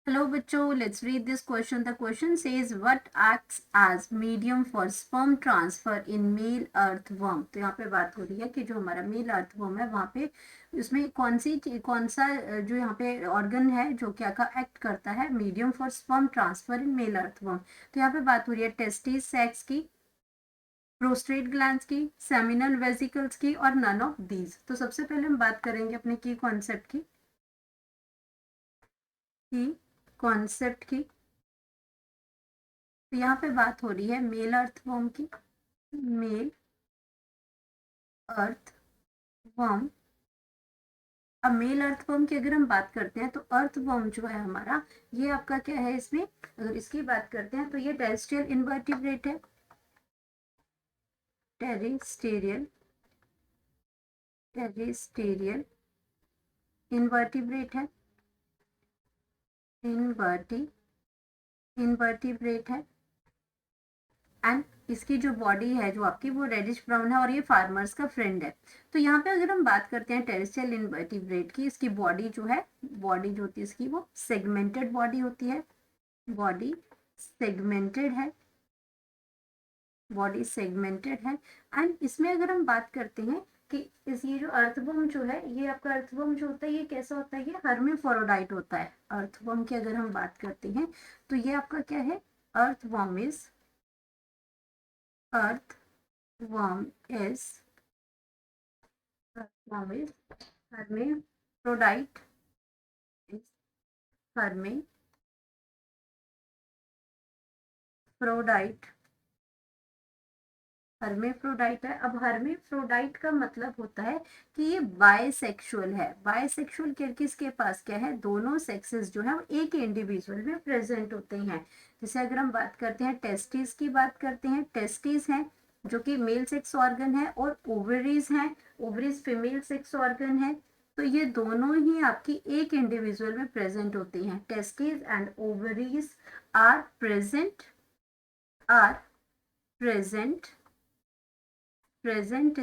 Hello बच्चों, let's read this question. The question says what acts as medium for sperm transfer in male earthworm. तो यहाँ पे बात हो रही है कि जो हमारा मेल अर्थवर्म है वहाँ पे उसमें कौन सा जो यहाँ पे ऑर्गन है जो क्या का एक्ट करता है medium for sperm transfer in male earthworm. तो यहाँ पे बात हो रही है टेस्टिस सेक्स की, प्रोस्टेट ग्लैंड्स की, सेमिनल वेसिकल्स की और नन ऑफ दीज. तो सबसे पहले हम बात करेंगे अपने की कॉन्सेप्ट की. तो यहाँ पे बात हो रही है मेल अर्थवर्म की. Male earthworm. अब मेल अर्थवर्म की अगर हम बात करते हैं तो अर्थवर्म जो है हमारा ये आपका क्या है, इसमें अगर इसकी बात करते हैं तो ये टेरेस्ट्रियल इनवर्टिब्रेट है. टेरेस्ट्रियल टेरेस्ट्रियल इनवर्टिब्रेट है. इनवर्टिब्रेट है. एंड इसकी जो बॉडी है जो आपकी वो रेडिश ब्राउन है और ये फार्मर्स का फ्रेंड है. तो यहाँ पे अगर हम बात करते हैं टेरेस्ट्रियल इनवर्टिब्रेट की, इसकी बॉडी जो है, बॉडी जो होती है इसकी वो सेगमेंटेड बॉडी होती है. बॉडी सेगमेंटेड है. बॉडी सेगमेंटेड है. एंड इसमें अगर हम बात करते हैं कि इस ये जो अर्थवर्म जो है, ये आपका अर्थवर्म जो होता है ये कैसा होता है, ये हर्मेफ्रोडाइट होता है. अर्थवर्म की अगर हम बात करते हैं तो ये आपका क्या है, earthworm is earthworm is hermaphrodite. is hermaphrodite hermaphrodite है. अब हर्मेफ्रोडाइट का मतलब होता है कि ये बायसेक्सुअल है. बायसेक्सुअल किसके पास क्या है, दोनों सेक्सेस जो है वो एक ही इंडिविजुअल में प्रेजेंट होते हैं. जैसे अगर हम बात करते हैं टेस्टिस की बात करते हैं, टेस्टिस है जो कि मेल सेक्स ऑर्गन है और ओवरीज हैं, ओवरीज फीमेल सेक्स ऑर्गन है. तो ये दोनों ही आपकी एक इंडिविजुअल में प्रेजेंट होती हैं. Testis and ovaries are present present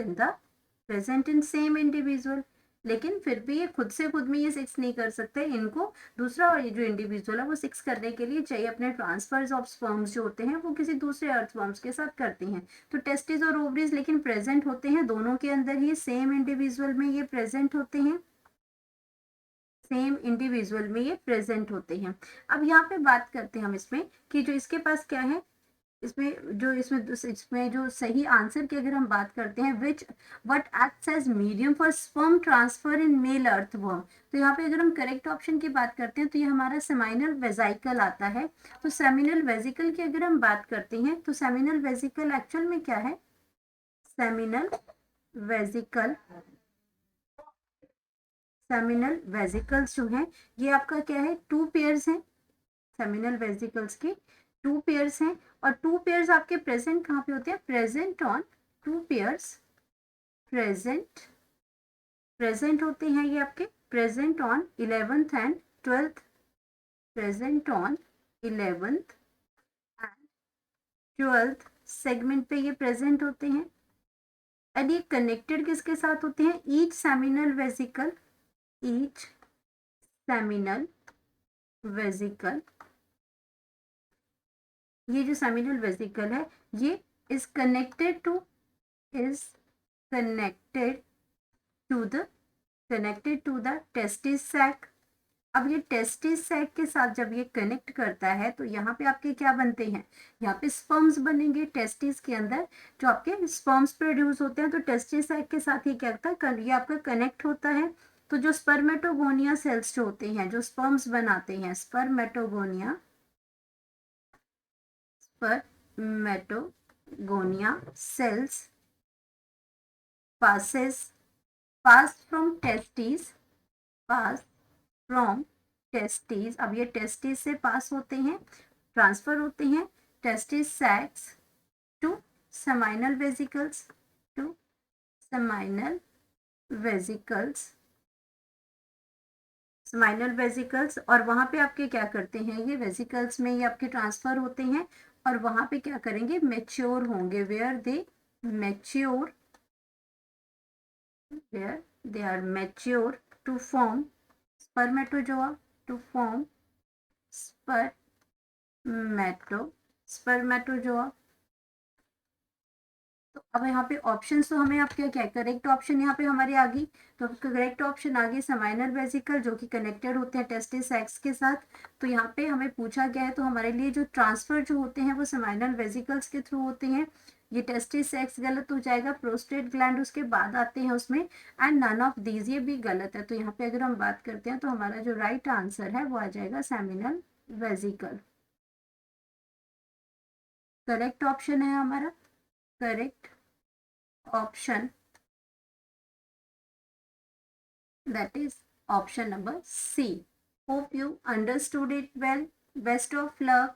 in same individual. लेकिन फिर भी ये खुद से खुद में ये सेक्स नहीं कर सकते. इनको दूसरा और ये जो इंडिविजुअल है वो सेक्स करने के लिए चाहिए अपने ट्रांसफर्स ऑफ स्पर्म्स जो होते हैं वो किसी दूसरे अर्थवर्म्स के साथ करते हैं. तो टेस्टिस और ओवरीज लेकिन प्रेजेंट होते हैं दोनों के अंदर ही, सेम इंडिविजुअल में ये प्रेजेंट होते हैं. सेम इंडिविजुअल में ये प्रेजेंट होते हैं. अब यहाँ पे बात करते हैं हम इसमें कि जो इसके पास क्या है, इसमें जो सही आंसर की अगर हम बात करते हैं which what acts as medium for sperm transfer in male earthworm. तो यहाँ पे अगर हम करेक्ट ऑप्शन की बात करते हैं तो ये हमारा सेमिनल वेसिकल आता है. तो सेमिनल वेसिकल की अगर हम बात करते हैं तो सेमिनल वेसिकल एक्चुअल में क्या है, सेमिनल वेसिकल सेमिनल वेसिकल्स जो है ये आपका क्या है, टू पेयर्स हैं. सेमिनल वेसिकल्स के टू पेयर्स हैं और टू पेयर्स आपके प्रेजेंट कहाँ पे होते हैं, present on two pairs present होते हैं ये आपके present on 11th and 12th. Present on 11th and 12th segment पे ये प्रेजेंट होते हैं. एंड ये कनेक्टेड किसके साथ होते हैं, ईच सेमिनल वेसिकल. ये जो सेमिनल वेसिकल है ये is connected to the testis sac. अब ये टेस्टिस सैक के साथ जब ये कनेक्ट करता है तो यहाँ पे आपके क्या बनते हैं, यहाँ पे स्पर्म्स बनेंगे. टेस्टिस के अंदर जो आपके स्पर्म्स प्रोड्यूस होते हैं तो टेस्टिस सैक के साथ ही क्या होता है, ये आपका कनेक्ट होता है. तो जो स्पर्मेटोगोनिया सेल्स जो होते हैं जो स्पर्म्स बनाते हैं, spermatogonia cells pass from testes. अब ये टेस्टिस से पास होते हैं, ट्रांसफर होते हैं टेस्टिस सैक्स टू सेमिनल वेसिकल्स और वहां पे आपके क्या करते हैं, ये वेसिकल्स में ये आपके ट्रांसफर होते हैं और वहां पे क्या करेंगे, मेच्योर होंगे. Where they are mature to form spermatozoa, to form spermatozoa. तो अब यहाँ पे ऑप्शन तो हमें आप क्या क्या करेक्ट ऑप्शन यहाँ पे हमारे आ गई। तो करेक्ट ऑप्शन आ गई सेमाइनल वेसिकल जो कि कनेक्टेड होते हैं टेस्टिस एक्स के साथ। तो यहाँ पे हमें पूछा गया है तो हमारे लिए जो ट्रांसफर जो होते हैं वो सेमाइनल वेसिकल्स के थ्रू होते हैं। ये टेस्टिस एक्स गलत हो जाएगा, प्रोस्टेट ग्लैंड उसके बाद आते हैं उसमें, एंड नन ऑफ दीज ये भी गलत है। तो यहाँ पे अगर हम बात करते हैं तो हमारा जो राइट आंसर है वो आ जाएगा सेमिनल वेसिकल। करेक्ट ऑप्शन है हमारा, correct option that is option number C. Hope you understood it well. Best of luck.